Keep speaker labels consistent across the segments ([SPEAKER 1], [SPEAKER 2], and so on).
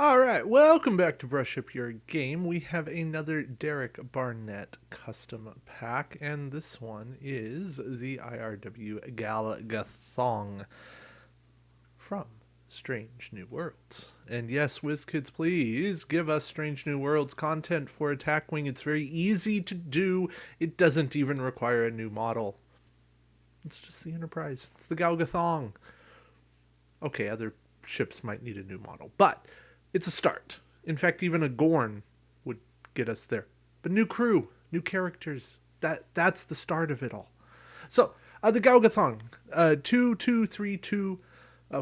[SPEAKER 1] All right, welcome back to Brush Up Your Game. We have another Derek Barnett custom pack, and this one is the IRW Gath'Thong from Strange New Worlds. And yes, WizKids, please give us Strange New Worlds content for Attack Wing. It's very easy to do. It doesn't even require a new model. It's just the Enterprise. It's the Gath'Thong. Okay, other ships might need a new model, but it's a start. In fact, even a Gorn would get us there. But new crew, new characters. That's the start of it all. So the Gath'Thong, 2, 2, 3, 2,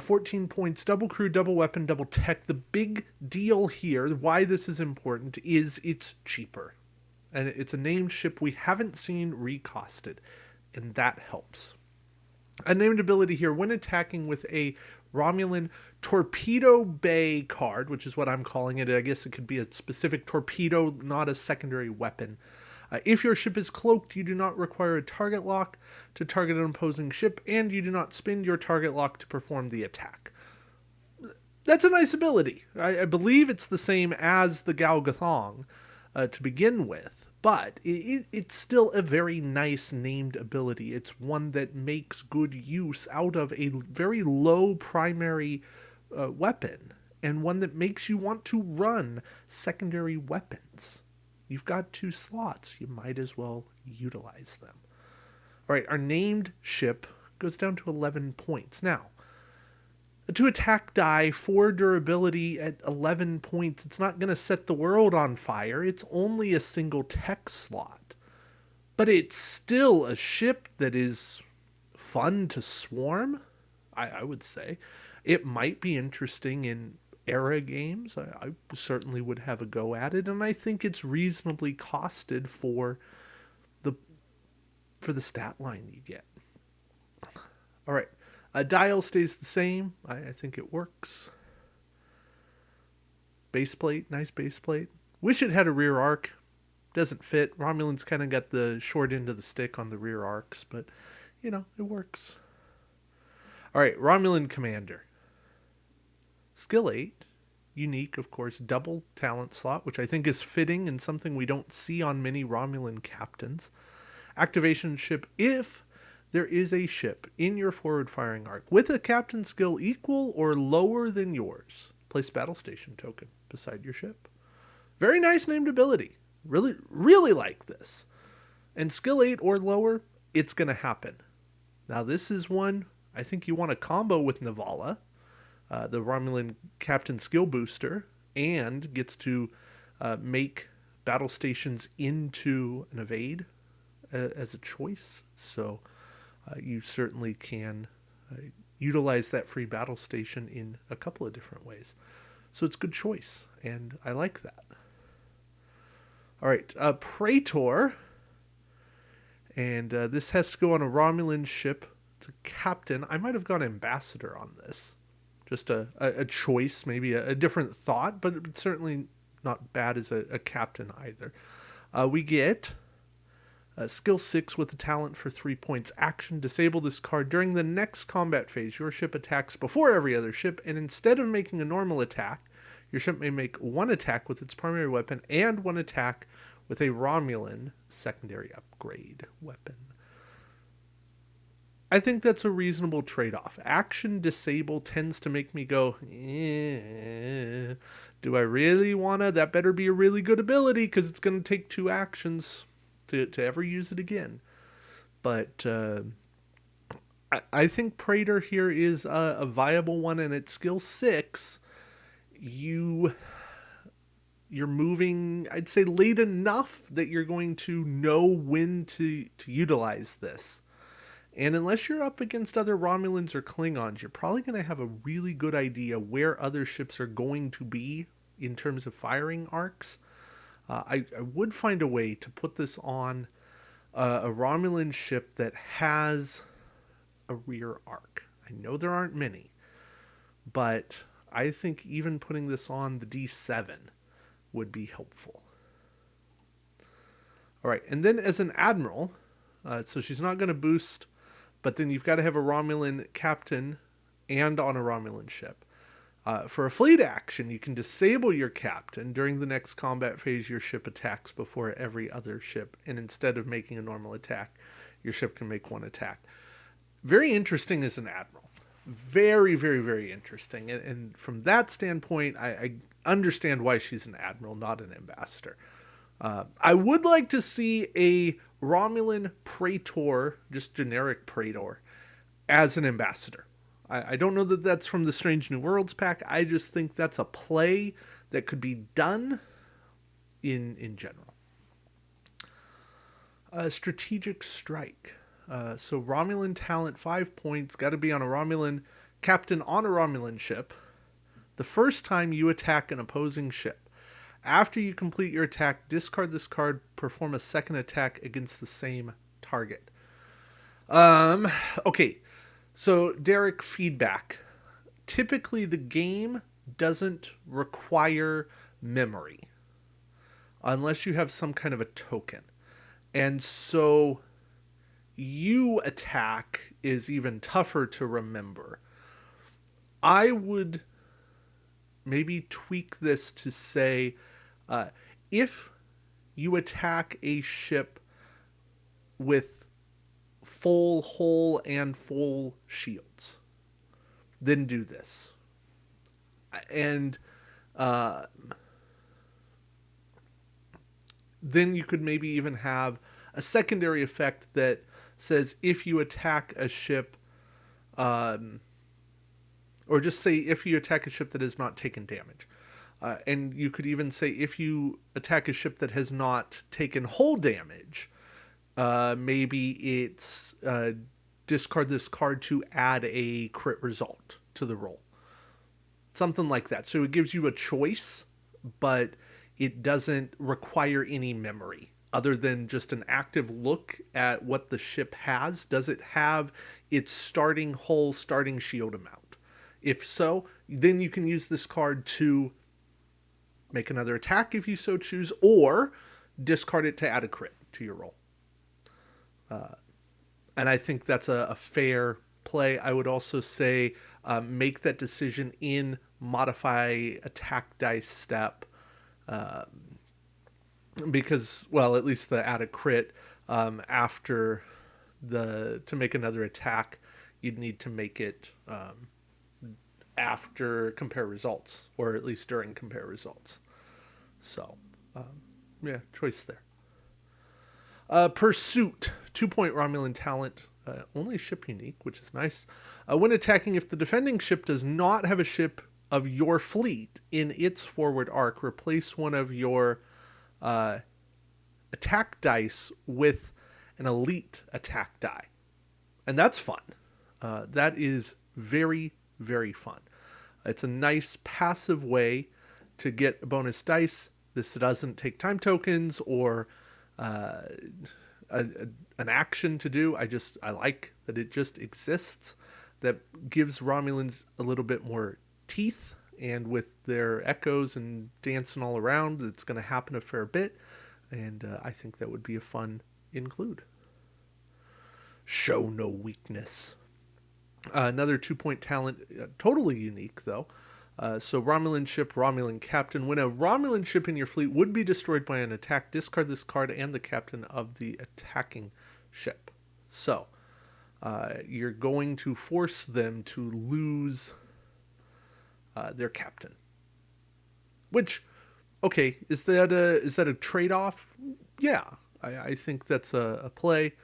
[SPEAKER 1] 14 points, double crew, double weapon, double tech. The big deal here, why this is important, is it's cheaper. And it's a named ship we haven't seen recosted, and that helps. A named ability here, when attacking with a Romulan Torpedo Bay card, which is what I'm calling it. I guess it could be a specific torpedo, not a secondary weapon. If your ship is cloaked, you do not require a target lock to target an opposing ship, and you do not spend your target lock to perform the attack. That's a nice ability. I believe it's the same as the Gath'Thong to begin with. But it's still a very nice named ability. It's one that makes good use out of a very low primary weapon, and one that makes you want to run secondary weapons. You've got 2 slots. You might as well utilize them. All right, our named ship goes down to 11 points. Now, a 2 attack die, 4 durability at 11 points. It's not going to set the world on fire. It's only a single tech slot. But it's still a ship that is fun to swarm, I would say. It might be interesting in era games. I certainly would have a go at it, and I think it's reasonably costed for the stat line you get. All right. Dial stays the same. I think it works. Base plate, nice base plate. Wish it had a rear arc. Doesn't fit. Romulan's kind of got the short end of the stick on the rear arcs, but, it works. All right, Romulan Commander. Skill 8. Unique, of course. Double talent slot, which I think is fitting and something we don't see on many Romulan captains. Activation ship if there is a ship in your forward firing arc with a captain skill equal or lower than yours. Place battle station token beside your ship. Very nice named ability. Really, really like this. And skill 8 or lower, it's going to happen. Now, this is one I think you want to combo with Navala, the Romulan captain skill booster, and gets to make battle stations into an evade as a choice. So you certainly can utilize that free battle station in a couple of different ways. So it's a good choice, and I like that. All right, Praetor, and this has to go on a Romulan ship. It's a captain. I might have gone ambassador on this. Just a choice, maybe a different thought, but it's certainly not bad as a captain either. We get skill 6 with a talent for 3 points. Action, disable this card. During the next combat phase, your ship attacks before every other ship, and instead of making a normal attack, your ship may make 1 attack with its primary weapon and 1 attack with a Romulan secondary upgrade weapon. I think that's a reasonable trade-off. Action disable tends to make me go, do I really want to? That better be a really good ability, because it's going to take 2 actions to ever use it again. But I think Praetor here is a viable one, and at skill 6, you're moving, I'd say, late enough that you're going to know when to utilize this. And unless you're up against other Romulans or Klingons, you're probably going to have a really good idea where other ships are going to be in terms of firing arcs. I would find a way to put this on a Romulan ship that has a rear arc. I know there aren't many, but I think even putting this on the D7 would be helpful. All right, and then as an admiral, so she's not going to boost, but then you've got to have a Romulan captain and on a Romulan ship. For a fleet action, you can disable your captain. During the next combat phase, your ship attacks before every other ship, and instead of making a normal attack, your ship can make one attack. Very interesting as an admiral. Very, very, very interesting. And from that standpoint, I understand why she's an admiral, not an ambassador. I would like to see a Romulan Praetor, just generic Praetor, as an ambassador. I don't know that that's from the Strange New Worlds pack. I just think that's a play that could be done in general. Strategic Strike. So Romulan talent, 5 points. Got to be on a Romulan captain on a Romulan ship. The first time you attack an opposing ship. After you complete your attack, discard this card, perform a second attack against the same target. Okay. So, Derek, feedback. Typically, the game doesn't require memory unless you have some kind of a token. And so, you attack is even tougher to remember. I would maybe tweak this to say, if you attack a ship with full hull and full shields, then do this. And then you could maybe even have a secondary effect that says if you attack a ship, or just say if you attack a ship that has not taken damage. And you could even say if you attack a ship that has not taken hull damage, maybe it's discard this card to add a crit result to the roll. Something like that. So it gives you a choice, but it doesn't require any memory other than just an active look at what the ship has. Does it have its starting hull, starting shield amount? If so, then you can use this card to make another attack if you so choose, or discard it to add a crit to your roll. And I think that's a fair play. I would also say make that decision in modify attack dice step, because, well, at least the add a crit after to make another attack, you'd need to make it after compare results, or at least during compare results. So, yeah, choice there. Pursuit, 2-point Romulan talent, only ship unique, which is nice. When attacking, if the defending ship does not have a ship of your fleet in its forward arc, replace one of your attack dice with an elite attack die. And that's fun. That is very, very fun. It's a nice passive way to get a bonus dice. This doesn't take time tokens or an action to do. I like that it just exists. That gives Romulans a little bit more teeth, and with their echoes and dancing all around, it's going to happen a fair bit, and I think that would be a fun include. Show no weakness. Another 2-point talent, totally unique though. So Romulan ship, Romulan captain. When a Romulan ship in your fleet would be destroyed by an attack, discard this card and the captain of the attacking ship. So you're going to force them to lose their captain. Which, okay, is that a trade-off? Yeah, I think that's a play.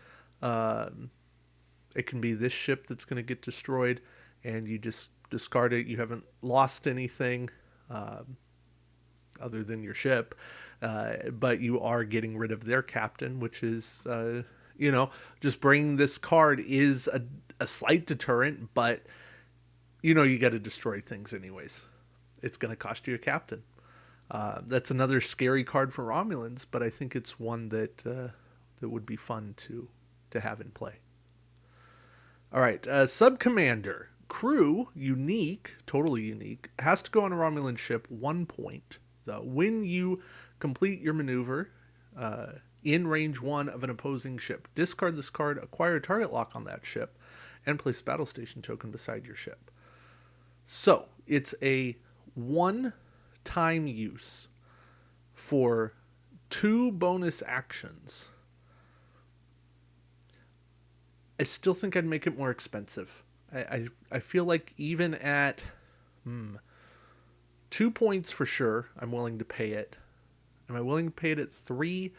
[SPEAKER 1] It can be this ship that's going to get destroyed, and you just discard it. You haven't lost anything other than your ship, but you are getting rid of their captain, which is, just bringing this card is a slight deterrent, but, you got to destroy things anyways. It's going to cost you a captain. That's another scary card for Romulans, but I think it's one that would be fun to have in play. All right, Sub-Commander. Crew, unique, totally unique, has to go on a Romulan ship, 1 point, though. When you complete your maneuver in range 1 of an opposing ship, discard this card, acquire a target lock on that ship, and place a battle station token beside your ship. So, It's a one-time use for 2 bonus actions. I still think I'd make it more expensive. I feel like even at 2 points for sure, I'm willing to pay it. Am I willing to pay it at 3?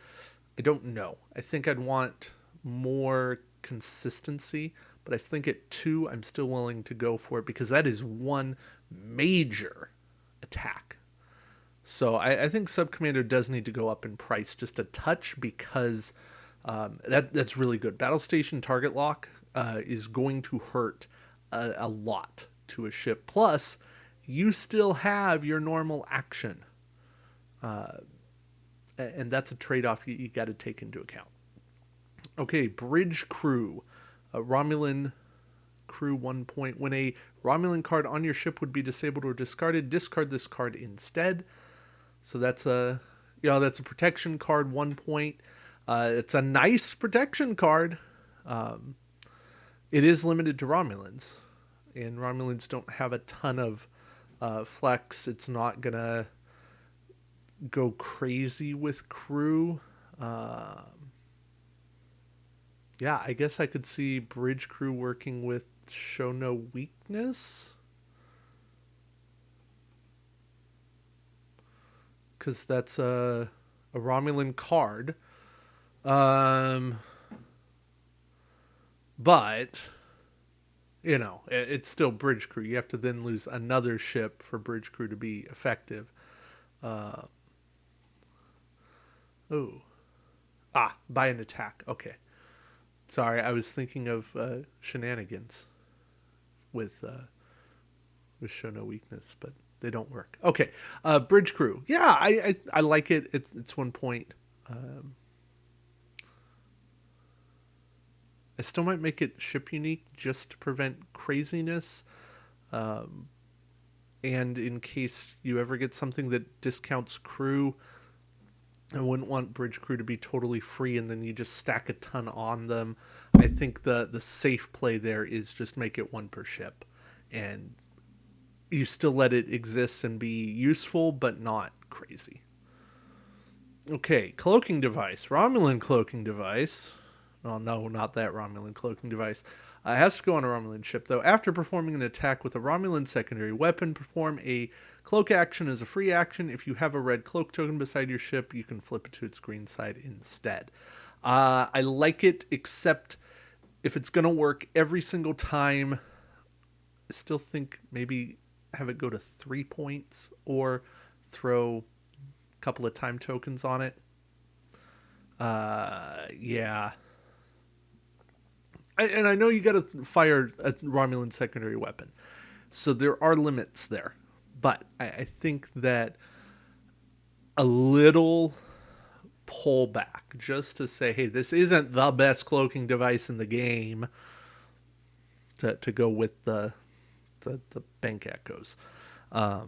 [SPEAKER 1] I don't know. I think I'd want more consistency, but I think at 2, I'm still willing to go for it because that is one major attack. So I think Sub Commander does need to go up in price just a touch because that's really good. Battle Station Target Lock is going to hurt a lot to a ship. Plus, you still have your normal action. And that's a trade-off you got to take into account. Okay, Bridge Crew. Romulan Crew 1 point. When a Romulan card on your ship would be disabled or discarded, discard this card instead. So that's a protection card 1 point. It's a nice protection card. It is limited to Romulans, and Romulans don't have a ton of flex. It's not gonna go crazy with crew. Yeah, I guess I could see Bridge Crew working with Show No Weakness, because that's a Romulan card. But it's still Bridge Crew. You have to then lose another ship for Bridge Crew to be effective. Buy an attack. Okay. Sorry, I was thinking of shenanigans with Show No Weakness, but they don't work. Okay, Bridge Crew. Yeah, I like it. It's 1 point. I still might make it ship unique just to prevent craziness. And in case you ever get something that discounts crew, I wouldn't want Bridge Crew to be totally free and then you just stack a ton on them. I think the safe play there is just make it 1 per ship. And you still let it exist and be useful, but not crazy. Okay, Cloaking Device. Romulan Cloaking Device. Oh, no, not that Romulan Cloaking Device. It has to go on a Romulan ship, though. After performing an attack with a Romulan secondary weapon, perform a cloak action as a free action. If you have a red cloak token beside your ship, you can flip it to its green side instead. I like it, except if it's going to work every single time, I still think maybe have it go to 3 points or throw a couple of time tokens on it. Yeah. And I know you got to fire a Romulan secondary weapon, so there are limits there. But I think that a little pullback just to say, hey, this isn't the best cloaking device in the game, to go with the bank echoes. I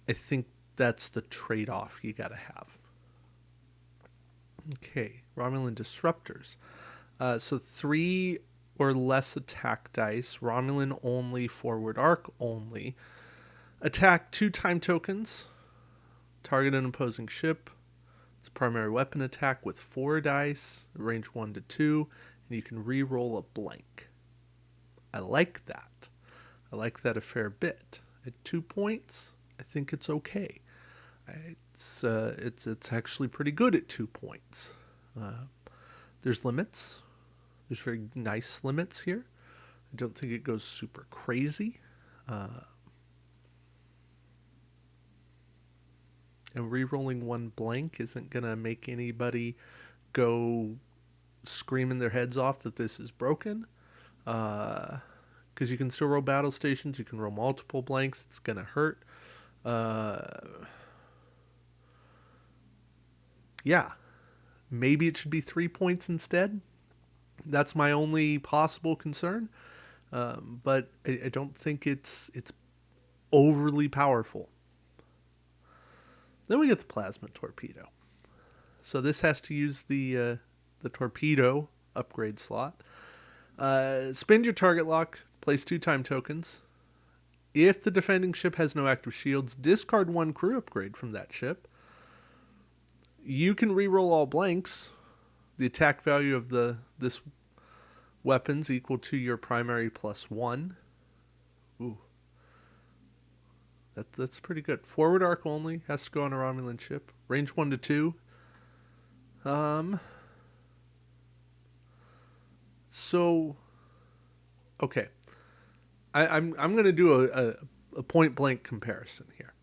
[SPEAKER 1] think that's the trade-off you got to have. Okay, Romulan Disruptors. So 3 or less attack dice, Romulan only, forward arc only. Attack 2 time tokens, target an opposing ship. It's a primary weapon attack with 4 dice, range 1 to 2, and you can re-roll a blank. I like that. I like that a fair bit. At 2 points, I think it's okay. It's actually pretty good at 2 points. There's limits. There's very nice limits here. I don't think it goes super crazy. And re-rolling 1 blank isn't going to make anybody go screaming their heads off that this is broken. Because you can still roll battle stations. You can roll multiple blanks. It's going to hurt. Yeah. Maybe it should be 3 points instead. That's my only possible concern. But I don't think it's overly powerful. Then we get the Plasma Torpedo. So this has to use the torpedo upgrade slot. Spend your target lock, place 2 time tokens. If the defending ship has no active shields, discard 1 crew upgrade from that ship. You can reroll all blanks. The attack value of this weapon's equal to your primary +1. Ooh. That's pretty good. Forward arc only. Has to go on a Romulan ship. Range 1 to 2. So, okay. I'm going to do a point blank comparison here.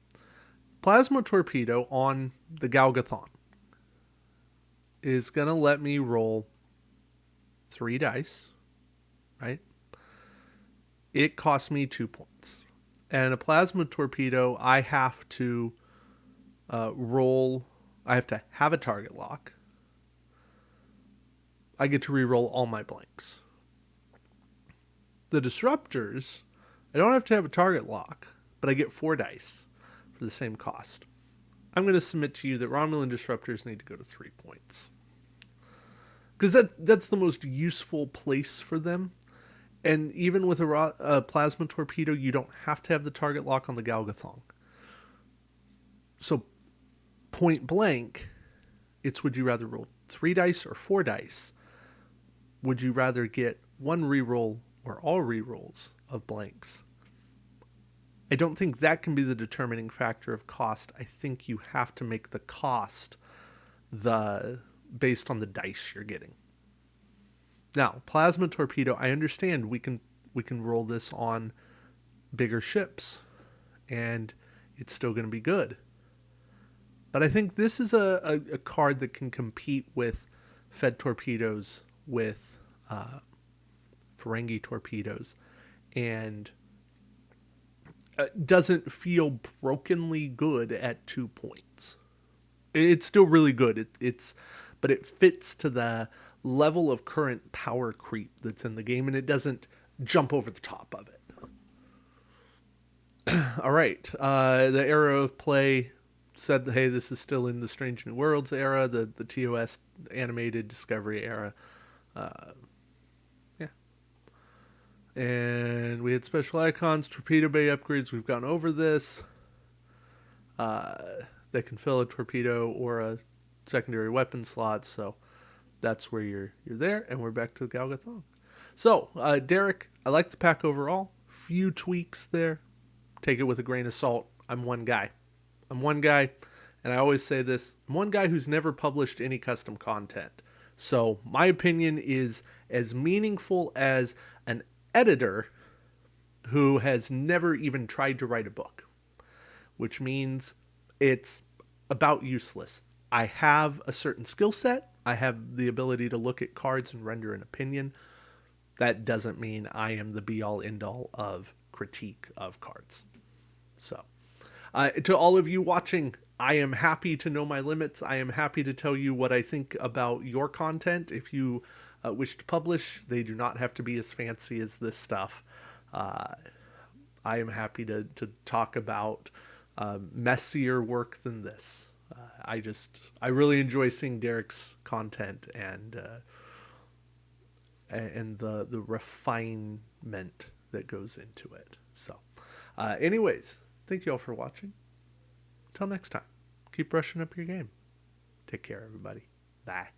[SPEAKER 1] Plasma torpedo on the Gath'Thong is going to let me roll 3 dice, right? It costs me 2 points. And a plasma torpedo, I have to I have to have a target lock. I get to reroll all my blanks. The disruptors, I don't have to have a target lock, but I get 4 dice for the same cost. I'm going to submit to you that Romulan disruptors need to go to 3 points. Because that's the most useful place for them. And even with a plasma torpedo, you don't have to have the target lock on the Gath'Thong. So, point blank, it's would you rather roll 3 dice or 4 dice? Would you rather get 1 reroll or all rerolls of blanks? I don't think that can be the determining factor of cost. I think you have to make the cost based on the dice you're getting. Now, plasma torpedo, I understand we can roll this on bigger ships and it's still going to be good. But I think this is a card that can compete with Fed torpedoes, with Ferengi torpedoes, and doesn't feel brokenly good at 2 points. It's still really good. But it fits to the level of current power creep that's in the game, and it doesn't jump over the top of it. All right. The era of play said, hey, this is still in the Strange New Worlds era, the TOS animated Discovery era. Yeah. And we had special icons, torpedo bay upgrades. We've gone over this. They can fill a torpedo or a secondary weapon slot, so that's where you're there. And we're back to the Gath'Thong. So, Derek, I like the pack overall. Few tweaks there. Take it with a grain of salt. I'm one guy, and I always say this, I'm one guy who's never published any custom content. So my opinion is as meaningful as an editor who has never even tried to write a book, which means it's about useless. I have a certain skill set. I have the ability to look at cards and render an opinion. That doesn't mean I am the be-all, end-all of critique of cards. So, to all of you watching, I am happy to know my limits. I am happy to tell you what I think about your content. If you wish to publish, they do not have to be as fancy as this stuff. I am happy to talk about messier work than this. I really enjoy seeing Derek's content and the refinement that goes into it. So, anyways, thank you all for watching. Until next time, keep brushing up your game. Take care, everybody. Bye.